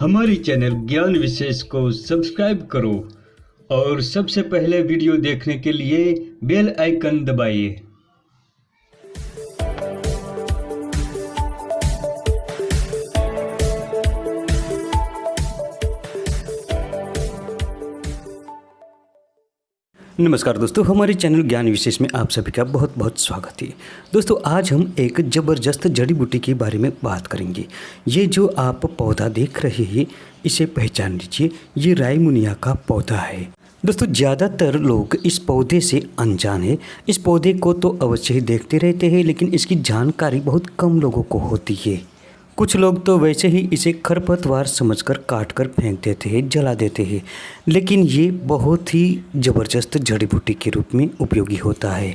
हमारे चैनल ज्ञान विशेष को सब्सक्राइब करो और सबसे पहले वीडियो देखने के लिए बेल आइकन दबाइए। नमस्कार दोस्तों, हमारे चैनल ज्ञान विशेष में आप सभी का बहुत बहुत स्वागत है। दोस्तों, आज हम एक ज़बरदस्त जड़ी बूटी के बारे में बात करेंगे। ये जो आप पौधा देख रहे हैं, इसे पहचान लीजिए, ये रायमुनिया का पौधा है। दोस्तों, ज़्यादातर लोग इस पौधे से अनजान है। इस पौधे को तो अवश्य ही देखते रहते हैं, लेकिन इसकी जानकारी बहुत कम लोगों को होती है। कुछ लोग तो वैसे ही इसे खरपतवार समझकर काट कर फेंक देते हैं, जला देते हैं, लेकिन ये बहुत ही ज़बरदस्त जड़ी बूटी के रूप में उपयोगी होता है।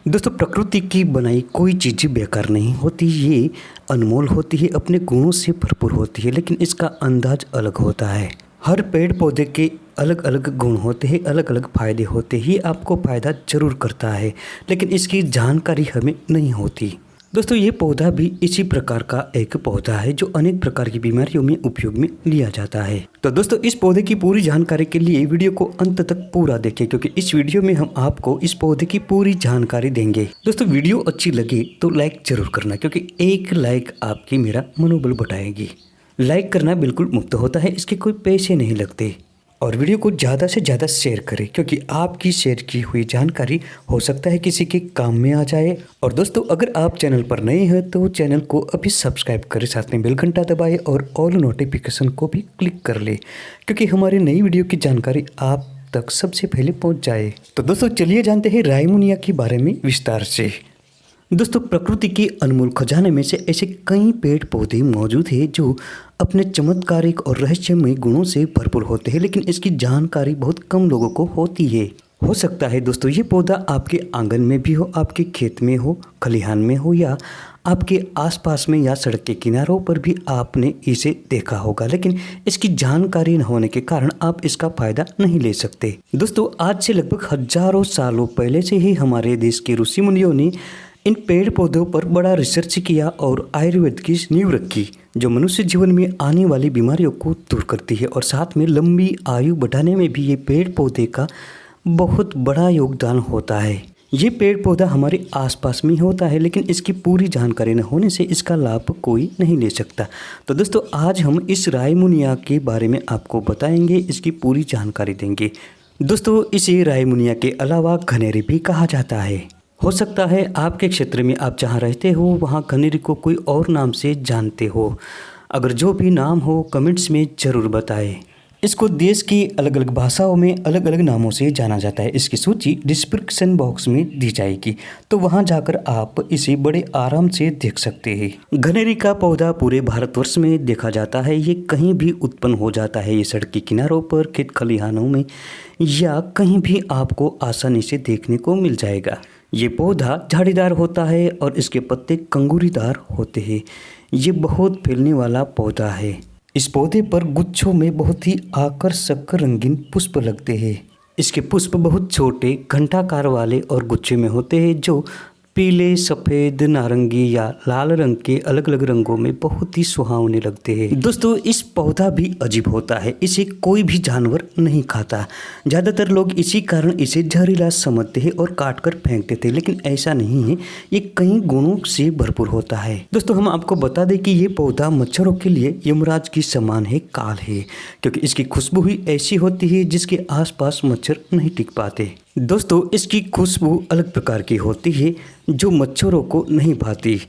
दोस्तों, प्रकृति की बनाई कोई चीज़ बेकार नहीं होती, ये अनमोल होती है, अपने गुणों से भरपूर होती है, लेकिन इसका अंदाज अलग होता है। हर पेड़ पौधे के अलग अलग गुण होते हैं, अलग अलग फ़ायदे होते हैं। ये आपको फ़ायदा ज़रूर करता है, लेकिन इसकी जानकारी हमें नहीं होती। दोस्तों, ये पौधा भी इसी प्रकार का एक पौधा है जो अनेक प्रकार की बीमारियों में उपयोग में लिया जाता है। तो दोस्तों, इस पौधे की पूरी जानकारी के लिए वीडियो को अंत तक पूरा देखें, क्योंकि इस वीडियो में हम आपको इस पौधे की पूरी जानकारी देंगे। दोस्तों, वीडियो अच्छी लगे तो लाइक जरूर करना, क्योंकि एक लाइक आपकी मेरा मनोबल बढ़ाएगी। लाइक करना बिल्कुल मुफ्त होता है, इसके कोई पैसे नहीं लगते। और वीडियो को ज़्यादा से ज़्यादा शेयर करें, क्योंकि आपकी शेयर की हुई जानकारी हो सकता है किसी के काम में आ जाए। और दोस्तों, अगर आप चैनल पर नए हैं तो चैनल को अभी सब्सक्राइब करें, साथ में बेल घंटा दबाएं और ऑल नोटिफिकेशन को भी क्लिक कर ले, क्योंकि हमारी नई वीडियो की जानकारी आप तक सबसे पहले पहुंच जाए। तो दोस्तों, चलिए जानते हैं रायमुनिया के बारे में विस्तार से। दोस्तों, प्रकृति के अनमोल खजाने में से ऐसे कई पेड़ पौधे मौजूद हैं जो अपने चमत्कारिक और रहस्यमय गुणों से भरपूर होते हैं, लेकिन इसकी जानकारी बहुत कम लोगों को होती है। हो सकता है दोस्तों, ये पौधा आपके आंगन में भी हो, आपके खेत में हो, खलिहान में हो, या आपके आसपास में या सड़क के किनारों पर भी आपने इसे देखा होगा, लेकिन इसकी जानकारी न होने के कारण आप इसका फायदा नहीं ले सकते। दोस्तों, आज से लगभग हजारों सालों पहले से ही हमारे देश के ऋषि मुनियों ने इन पेड़ पौधों पर बड़ा रिसर्च किया और आयुर्वेद की नींव रखी, जो मनुष्य जीवन में आने वाली बीमारियों को दूर करती है, और साथ में लंबी आयु बढ़ाने में भी ये पेड़ पौधे का बहुत बड़ा योगदान होता है। ये पेड़ पौधा हमारे आसपास में होता है, लेकिन इसकी पूरी जानकारी न होने से इसका लाभ कोई नहीं ले सकता। तो दोस्तों, आज हम इस रायमुनिया के बारे में आपको बताएंगे, इसकी पूरी जानकारी देंगे। दोस्तों, इसे रायमुनिया के अलावा घनेरी भी कहा जाता है। हो सकता है आपके क्षेत्र में आप जहाँ रहते हो वहाँ घनेरी को कोई और नाम से जानते हो। अगर जो भी नाम हो कमेंट्स में ज़रूर बताएं। इसको देश की अलग अलग भाषाओं में अलग अलग नामों से जाना जाता है। इसकी सूची डिस्क्रिप्शन बॉक्स में दी जाएगी, तो वहाँ जाकर आप इसे बड़े आराम से देख सकते हैं। घनेरी का पौधा पूरे भारतवर्ष में देखा जाता है। ये कहीं भी उत्पन्न हो जाता है। ये सड़क के किनारों पर, खेत खलिहानों में, या कहीं भी आपको आसानी से देखने को मिल जाएगा। ये पौधा झाड़ीदार होता है और इसके पत्ते कंगूरीदार होते हैं। ये बहुत फैलने वाला पौधा है। इस पौधे पर गुच्छों में बहुत ही आकर्षक रंगीन पुष्प लगते हैं। इसके पुष्प बहुत छोटे, घंटाकार वाले और गुच्छे में होते हैं, जो पीले, सफ़ेद, नारंगी या लाल रंग के अलग अलग रंगों में बहुत ही सुहावने लगते हैं। दोस्तों, इस पौधा भी अजीब होता है। इसे कोई भी जानवर नहीं खाता। ज़्यादातर लोग इसी कारण इसे जहरीला समझते हैं और काट कर फेंक देते हैं, लेकिन ऐसा नहीं है। ये कई गुणों से भरपूर होता है। दोस्तों, हम आपको बता दें कि ये पौधा मच्छरों के लिए यमराज की समान है, काल है, क्योंकि इसकी खुशबू ही ऐसी होती है जिसके आसपास मच्छर नहीं टिक पाते। दोस्तों, इसकी खुशबू अलग प्रकार की होती है जो मच्छरों को नहीं भाती।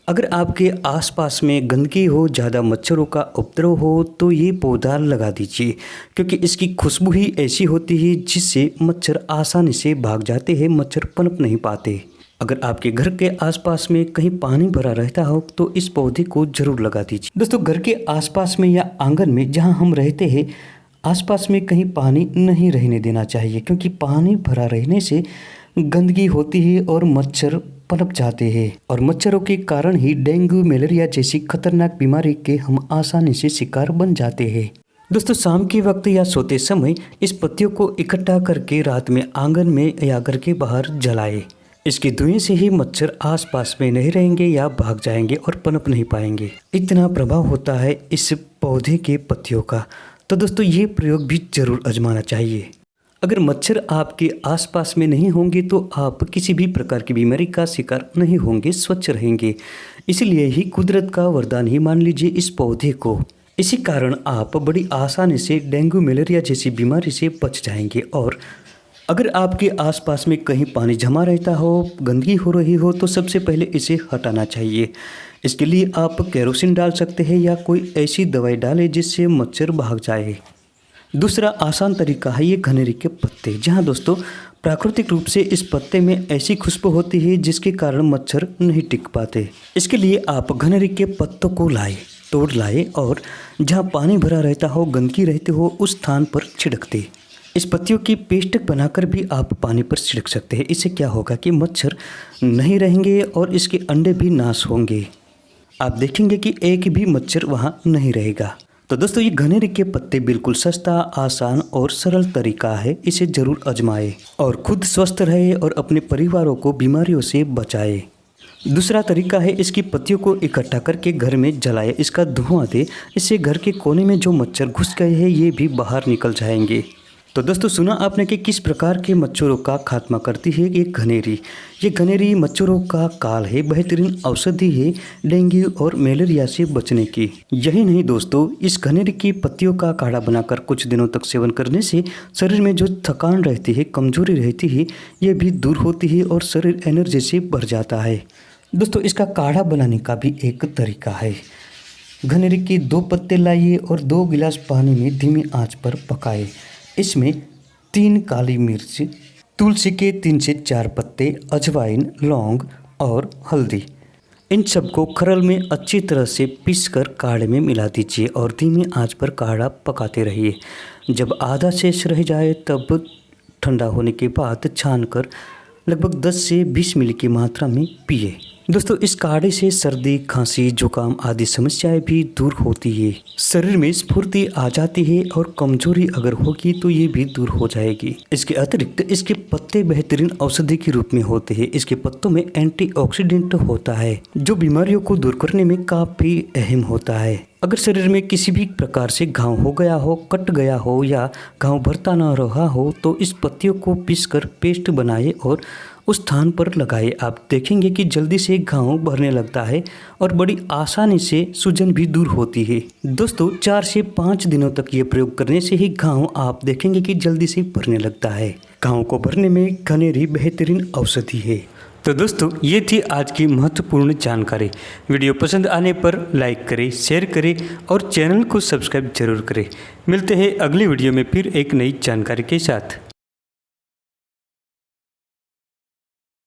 अगर आपके आसपास में गंदगी हो, ज़्यादा मच्छरों का उपद्रव हो, तो ये पौधा लगा दीजिए, क्योंकि इसकी खुशबू ही ऐसी होती है जिससे मच्छर आसानी से भाग जाते हैं, मच्छर पनप नहीं पाते। अगर आपके घर के आसपास में कहीं पानी भरा रहता हो तो इस पौधे को जरूर लगा दीजिए। दोस्तों, घर के आसपास में या आंगन में जहाँ हम रहते हैं, आसपास में कहीं पानी नहीं रहने देना चाहिए, क्योंकि पानी भरा रहने से गंदगी होती है और मच्छर पनप जाते हैं, और मच्छरों के कारण ही डेंगू, मलेरिया जैसी खतरनाक बीमारी के हम आसानी से शिकार बन जाते हैं। दोस्तों, शाम के वक्त या सोते समय इस पत्तियों को इकट्ठा करके रात में आंगन में या घर के बाहर जलाएं। इसकी धुएं से ही मच्छर आसपास में नहीं रहेंगे या भाग जाएंगे और पनप नहीं पाएंगे। इतना प्रभाव होता है इस पौधे के पत्तियों का। तो दोस्तों ये प्रयोग भी जरूर आजमाना चाहिए। अगर मच्छर आपके आसपास में नहीं होंगे तो आप किसी भी प्रकार की बीमारी का शिकार नहीं होंगे, स्वच्छ रहेंगे। इसलिए ही कुदरत का वरदान ही मान लीजिए इस पौधे को। इसी कारण आप बड़ी आसानी से डेंगू मलेरिया जैसी बीमारी से बच जाएंगे। और अगर आपके आसपास में कहीं पानी जमा रहता हो, गंदगी हो रही हो, तो सबसे पहले इसे हटाना चाहिए। इसके लिए आप केरोसिन डाल सकते हैं या कोई ऐसी दवाई डालें जिससे मच्छर भाग जाए। दूसरा आसान तरीका है ये घनेरी के पत्ते। जहां दोस्तों प्राकृतिक रूप से इस पत्ते में ऐसी खुशबू होती है जिसके कारण मच्छर नहीं टिक पाते। इसके लिए आप घनेरी के पत्तों को तोड़ लाए और जहां पानी भरा रहता हो, गंदगी रहती हो, उस स्थान पर छिड़कते। इस पत्तियों की पेस्ट बनाकर भी आप पानी पर छिड़क सकते हैं। इससे क्या होगा कि मच्छर नहीं रहेंगे और इसके अंडे भी नाश होंगे। आप देखेंगे कि एक भी मच्छर वहां नहीं रहेगा। तो दोस्तों ये घनेरी के पत्ते बिल्कुल सस्ता, आसान और सरल तरीका है। इसे जरूर आजमाएं और खुद स्वस्थ रहे और अपने परिवारों को बीमारियों से बचाए। दूसरा तरीका है इसकी पत्तियों को इकट्ठा करके घर में जलाए, इसका धुआं दे। इससे घर के कोने में जो मच्छर घुस गए हैं ये भी बाहर निकल जाएंगे। तो दोस्तों सुना आपने कि किस प्रकार के मच्छरों का खात्मा करती है ये घनेरी। ये घनेरी मच्छरों का काल है, बेहतरीन औषधि है डेंगू और मलेरिया से बचने की। यही नहीं दोस्तों, इस घनेरी की पत्तियों का काढ़ा बनाकर कुछ दिनों तक सेवन करने से शरीर में जो थकान रहती है, कमजोरी रहती है, ये भी दूर होती है और शरीर एनर्जी से भर जाता है। दोस्तों इसका काढ़ा बनाने का भी एक तरीका है। घनेरी के 2 पत्ते लाइए और 2 गिलास पानी में धीमी आंच पर पकाए। इसमें 3 काली मिर्च, तुलसी के 3 से 4 पत्ते, अजवाइन, लौंग और हल्दी, इन सबको खरल में अच्छी तरह से पीसकर काढ़े में मिला दीजिए और धीमी आंच पर काढ़ा पकाते रहिए। जब आधा शेष रह जाए तब ठंडा होने के बाद छानकर लगभग 10 से 20 मिली की मात्रा में पिए। दोस्तों इस काढ़े से सर्दी, खांसी, जुकाम आदि समस्याएं भी दूर होती है। शरीर में स्फूर्ति आ जाती है और कमजोरी अगर होगी तो ये भी दूर हो जाएगी। इसके अतिरिक्त इसके पत्ते बेहतरीन औषधि के रूप में होते हैं। इसके पत्तों में एंटीऑक्सीडेंट होता है जो बीमारियों को दूर करने में काफी अहम होता है। अगर शरीर में किसी भी प्रकार से घाव हो गया हो, कट गया हो या घाव भरता न रहा हो तो इस पत्तियों को पीसकर पेस्ट बनाए और उस स्थान पर लगाए। आप देखेंगे कि जल्दी से घाव भरने लगता है और बड़ी आसानी से सूजन भी दूर होती है। दोस्तों 4 से 5 दिनों तक ये प्रयोग करने से ही घाव आप देखेंगे कि जल्दी से भरने लगता है। घाव को भरने में घनेरी बेहतरीन औषधि है। तो दोस्तों ये थी आज की महत्वपूर्ण जानकारी। वीडियो पसंद आने पर लाइक करें, शेयर करें और चैनल को सब्सक्राइब जरूर करें। मिलते हैं अगली वीडियो में फिर एक नई जानकारी के साथ।